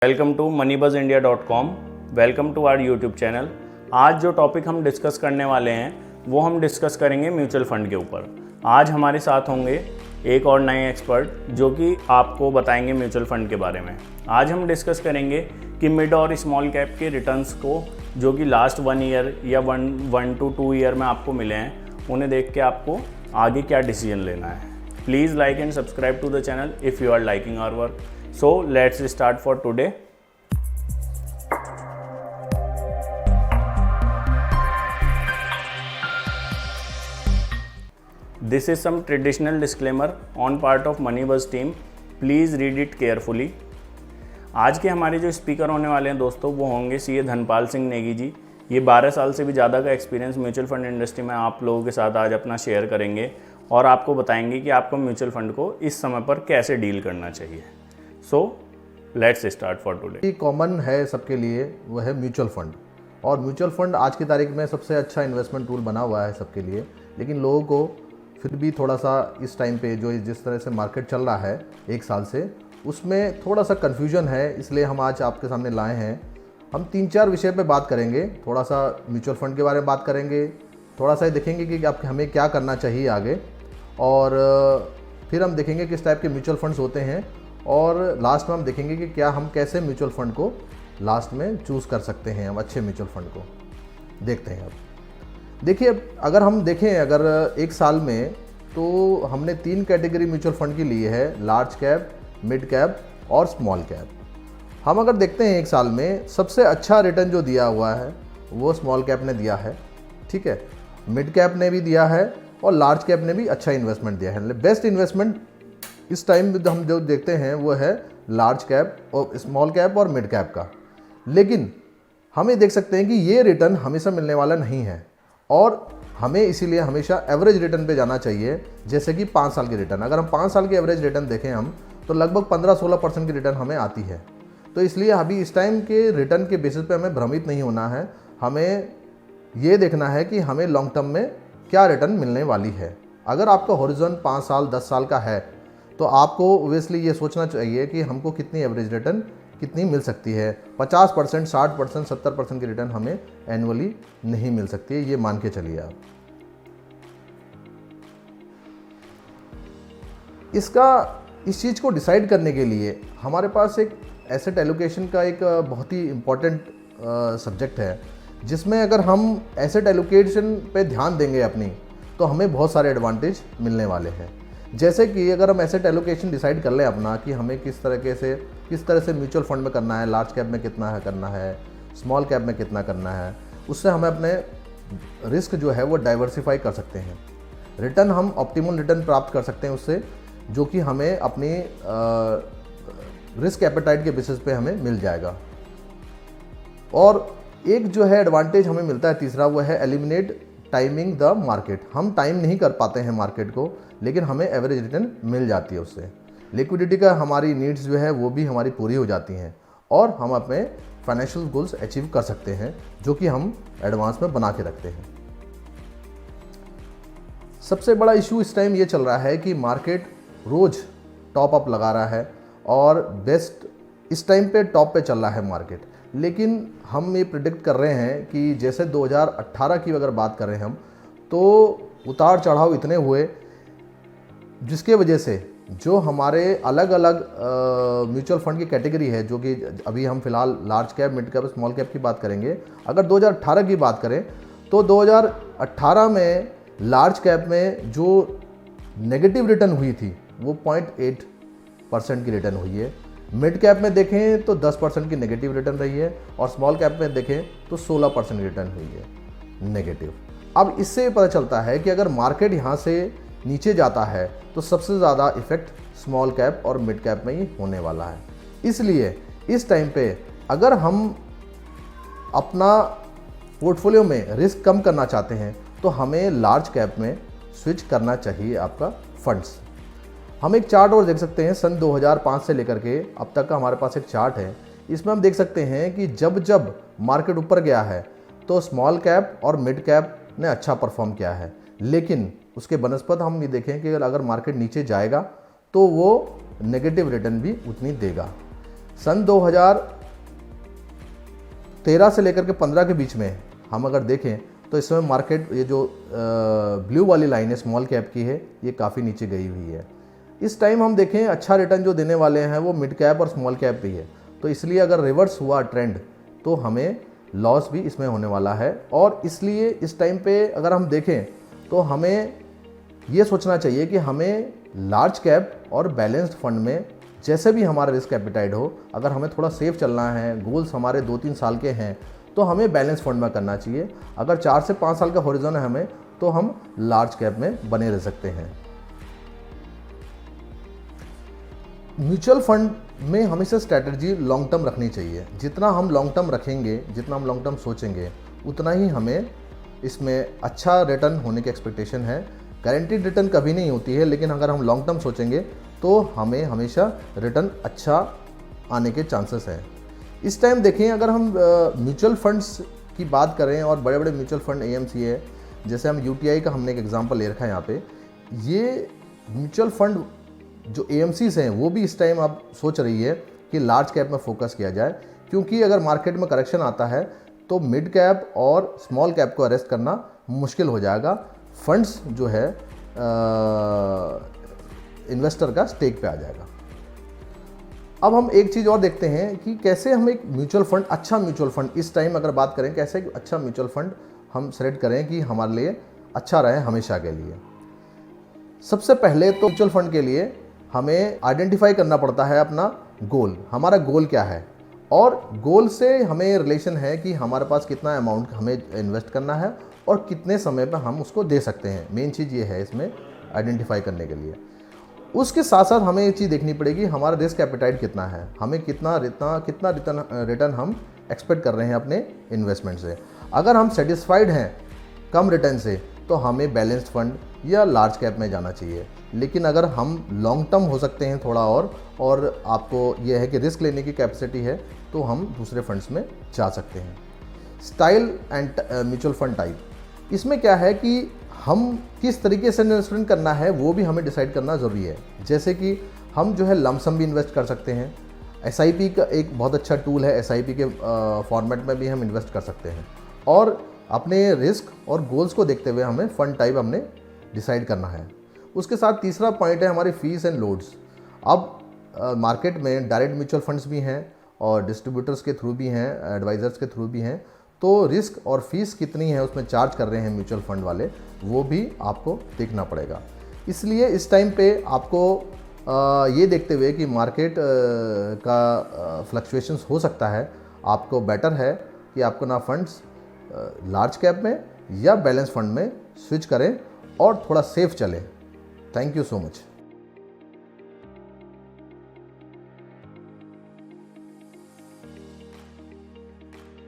Welcome to moneybuzindia.com। Welcome to our YouTube channel. आज जो topic हम डिस्कस करने वाले हैं वो हम डिस्कस करेंगे म्यूचुअल फंड के ऊपर। आज हमारे साथ होंगे एक और नए एक्सपर्ट जो कि आपको बताएंगे म्यूचुअल फंड के बारे में। आज हम डिस्कस करेंगे कि मिड और स्मॉल कैप के रिटर्न्स को जो कि लास्ट 1 ईयर या 1 to 2 ईयर में आपको मिले हैं, उन्हें देख के आपको आगे क्या डिसीजन लेना है। Please like and subscribe to the channel if you are liking our work. So let's start for today. This is some traditional disclaimer on part of Moneybuzz team. Please read it carefully. आज के हमारे जो speaker होने वाले हैं दोस्तों, वो होंगे सीए धनपाल सिंह नेगी जी। ये 12 साल से भी ज़्यादा का एक्सपीरियंस म्यूचुअल फंड इंडस्ट्री में आप लोगों के साथ आज अपना शेयर करेंगे और आपको बताएंगे कि आपको म्यूचुअल फंड को इस समय पर कैसे डील करना चाहिए। So let's start for today. Common है सबके लिए, वो है म्यूचुअल फंड। और म्यूचुअल फंड आज की तारीख में सबसे अच्छा इन्वेस्टमेंट टूल बना हुआ है सबके लिए। लेकिन लोगों को फिर भी थोड़ा सा इस टाइम पे जो जिस तरह से मार्केट चल रहा है 1 साल से, उसमें थोड़ा सा कन्फ्यूजन है। इसलिए हम आज आपके सामने लाए हैं। हम 3-4 विषय पे बात करेंगे। थोड़ा सा म्यूचुअल फंड के बारे में बात करेंगे, थोड़ा सा देखेंगे कि हमें क्या करना चाहिए आगे, और फिर हम देखेंगे किस टाइप के म्यूचुअल फंड्स होते हैं, और लास्ट में हम देखेंगे कि क्या हम कैसे म्यूचुअल फंड को लास्ट में चूज़ कर सकते हैं, हम अच्छे म्यूचुअल फंड को। देखते हैं। अब देखिए, अगर हम देखें अगर 1 साल में, तो हमने 3 कैटेगरी म्यूचुअल फंड की ली है, लार्ज कैप, मिड कैप और स्मॉल कैप। हम अगर देखते हैं 1 साल में सबसे अच्छा रिटर्न जो दिया हुआ है वो स्मॉल कैप ने दिया है, ठीक है। मिड कैप ने भी दिया है और लार्ज कैप ने भी अच्छा इन्वेस्टमेंट दिया है। बेस्ट इन्वेस्टमेंट इस टाइम हम जो देखते हैं वो है लार्ज कैप और स्मॉल कैप और मिड कैप का। लेकिन हम ये देख सकते हैं कि ये रिटर्न हमेशा मिलने वाला नहीं है, और हमें इसीलिए हमेशा एवरेज रिटर्न पे जाना चाहिए। जैसे कि 5 साल की रिटर्न, अगर हम 5 साल की एवरेज रिटर्न देखें हम, तो लगभग 15-16% की रिटर्न हमें आती है। तो इसलिए अभी इस टाइम के रिटर्न के बेसिस पे हमें भ्रमित नहीं होना है। हमें ये देखना है कि हमें लॉन्ग टर्म में क्या रिटर्न मिलने वाली है। अगर आपका हॉरिजॉन 5 साल 10 साल का है, तो आपको ओबियसली ये सोचना चाहिए कि हमको कितनी एवरेज रिटर्न कितनी मिल सकती है। 50%, 60%, 70% की रिटर्न हमें एनुअली नहीं मिल सकती है, ये मान के चलिए आप। इस चीज़ को डिसाइड करने के लिए हमारे पास एक एसेट एलोकेशन का एक बहुत ही इम्पॉर्टेंट सब्जेक्ट है, जिसमें अगर हम एसेट एलोकेशन पे ध्यान देंगे अपनी, तो हमें बहुत सारे एडवांटेज मिलने वाले हैं। जैसे कि अगर हम एसेट एलोकेशन डिसाइड कर लें अपना कि हमें किस तरह से म्यूचुअल फंड में करना है, लार्ज कैप में कितना है करना है, स्मॉल कैप में कितना करना है, उससे हमें अपने रिस्क जो है वो डाइवर्सिफाई कर सकते हैं। रिटर्न हम ऑप्टिमम रिटर्न प्राप्त कर सकते हैं उससे, जो कि हमें अपनी रिस्क एपेटाइट के बेसिस पे हमें मिल जाएगा। और एक जो है एडवांटेज हमें मिलता है तीसरा, वो है एलिमिनेट टाइमिंग द मार्केट। हम टाइम नहीं कर पाते हैं मार्केट को, लेकिन हमें एवरेज रिटर्न मिल जाती है उससे। लिक्विडिटी का हमारी नीड्स जो है वो भी हमारी पूरी हो जाती हैं, और हम अपने फाइनेंशियल गोल्स अचीव कर सकते हैं, जो कि हम एडवांस में बना के रखते हैं। सबसे बड़ा इशू इस टाइम ये चल रहा है कि मार्केट रोज़ टॉप अप लगा रहा है, और बेस्ट इस टाइम पे टॉप पे चल रहा है मार्केट। लेकिन हम ये प्रिडिक्ट कर रहे हैं कि जैसे 2018 की अगर बात करें हम, तो उतार चढ़ाव इतने हुए, जिसके वजह से जो हमारे अलग अलग म्यूचुअल फंड की कैटेगरी है, जो कि अभी हम फिलहाल large cap, mid cap, small cap की बात करेंगे। अगर 2018 की बात करें, तो 2018 में लार्ज कैप में जो नेगेटिव रिटर्न हुई थी वो 0.8% की रिटर्न हुई है। मिड कैप में देखें तो 10% की नेगेटिव रिटर्न रही है, और स्मॉल कैप में देखें तो 16% की रिटर्न हुई है नेगेटिव। अब इससे पता चलता है कि अगर मार्केट यहाँ से नीचे जाता है, तो सबसे ज़्यादा इफेक्ट स्मॉल कैप और मिड कैप में ही होने वाला है। इसलिए इस टाइम पे अगर हम अपना पोर्टफोलियो में रिस्क कम करना चाहते हैं, तो हमें लार्ज कैप में स्विच करना चाहिए आपका फंड्स। हम एक चार्ट और देख सकते हैं, सन 2005 से लेकर के अब तक का हमारे पास एक चार्ट है। इसमें हम देख सकते हैं कि जब जब मार्केट ऊपर गया है, तो स्मॉल कैप और मिड कैप ने अच्छा परफॉर्म किया है। लेकिन उसके बनस्पत हम ये देखें कि अगर मार्केट नीचे जाएगा, तो वो नेगेटिव रिटर्न भी उतनी देगा। सन 2013 से लेकर के 15 के बीच में हम अगर देखें तो इस समय मार्केट, ये जो ब्लू वाली लाइन है स्मॉल कैप की है, ये काफ़ी नीचे गई हुई है। इस टाइम हम देखें अच्छा रिटर्न जो देने वाले हैं वो मिड कैप और स्मॉल कैप भी है, तो इसलिए अगर रिवर्स हुआ ट्रेंड तो हमें लॉस भी इसमें होने वाला है। और इसलिए इस टाइम पे अगर हम देखें तो हमें ये सोचना चाहिए कि हमें लार्ज कैप और बैलेंस्ड फंड में जैसे भी हमारा रिस्क एपिटाइट हो, अगर हमें थोड़ा सेफ चलना है, गोल्स हमारे 2-3 साल के हैं, तो हमें बैलेंस फंड में करना चाहिए। अगर 4 से 5 साल का हॉरिजन है हमें, तो हम लार्ज कैप में बने रह सकते हैं। म्यूचुअल फंड में हमेशा स्ट्रैटेजी लॉन्ग टर्म रखनी चाहिए। जितना हम लॉन्ग टर्म रखेंगे, जितना हम लॉन्ग टर्म सोचेंगे, उतना ही हमें इसमें अच्छा रिटर्न होने की एक्सपेक्टेशन है। गारंटीड रिटर्न कभी नहीं होती है, लेकिन अगर हम लॉन्ग टर्म सोचेंगे तो हमें हमेशा रिटर्न अच्छा आने के चांसेस हैं। इस टाइम देखें, अगर हम म्यूचुअल फंड्स की बात करें और बड़े बड़े म्यूचुअल फंड AMC है, जैसे हम UTI का हमने एक एग्जांपल ले रखा है यहाँ पे। ये म्यूचुअल फंड जो AMCs हैं वो भी इस टाइम अब सोच रही है कि लार्ज कैप में फोकस किया जाए, क्योंकि अगर मार्केट में करेक्शन आता है तो मिड कैप और स्मॉल कैप को अरेस्ट करना मुश्किल हो जाएगा। फंड्स जो है इन्वेस्टर का स्टेक पे आ जाएगा। अब हम एक चीज़ और देखते हैं कि कैसे हम एक म्यूचुअल फंड, अच्छा म्यूचुअल फंड, इस टाइम अगर बात करें कैसे अच्छा म्यूचुअल फंड हम सेलेक्ट करें कि हमारे लिए अच्छा रहे हमेशा के लिए। सबसे पहले तो म्यूचुअल फंड के लिए हमें आइडेंटिफाई करना पड़ता है अपना गोल, हमारा गोल क्या है, और गोल से हमें रिलेशन है कि हमारे पास कितना अमाउंट हमें इन्वेस्ट करना है और कितने समय पर हम उसको दे सकते हैं। मेन चीज़ ये है इसमें आइडेंटिफाई करने के लिए। उसके साथ साथ हमें एक चीज़ देखनी पड़ेगी, हमारा रिस्क एपिटाइट कितना है, हमें कितना रिटर्न हम एक्सपेक्ट कर रहे हैं अपने इन्वेस्टमेंट से। अगर हम सेटिस्फाइड हैं कम रिटर्न से तो हमें बैलेंस्ड फंड या लार्ज कैप में जाना चाहिए। लेकिन अगर हम लॉन्ग टर्म हो सकते हैं थोड़ा और आपको यह है कि रिस्क लेने की कैपेसिटी है, तो हम दूसरे फंड्स में जा सकते हैं। Style and mutual fund type, इसमें क्या है कि हम किस तरीके से इन्वेस्टमेंट करना है वो भी हमें डिसाइड करना ज़रूरी है। जैसे कि हम जो है लमसम भी इन्वेस्ट कर सकते हैं। SIP का एक बहुत अच्छा टूल है, SIP के फॉर्मेट में भी हम इन्वेस्ट कर सकते हैं। और अपने रिस्क और गोल्स को देखते हुए हमें फंड टाइप हमने डिसाइड करना है। उसके साथ तीसरा पॉइंट है हमारी फीस एंड लोड्स। अब मार्केट में डायरेक्ट म्यूचुअल फंड्स भी हैं और डिस्ट्रीब्यूटर्स के थ्रू भी हैं, एडवाइज़र्स के थ्रू भी हैं, तो रिस्क और फीस कितनी है उसमें चार्ज कर रहे हैं म्यूचुअल फंड वाले, वो भी आपको देखना पड़ेगा। इसलिए इस टाइम पे आपको ये देखते हुए कि मार्केट का फ्लक्चुएशंस हो सकता है, आपको बेटर है कि आपको ना फंड्स लार्ज कैप में या बैलेंस फंड में स्विच करें और थोड़ा सेफ चलें। Thank you so much.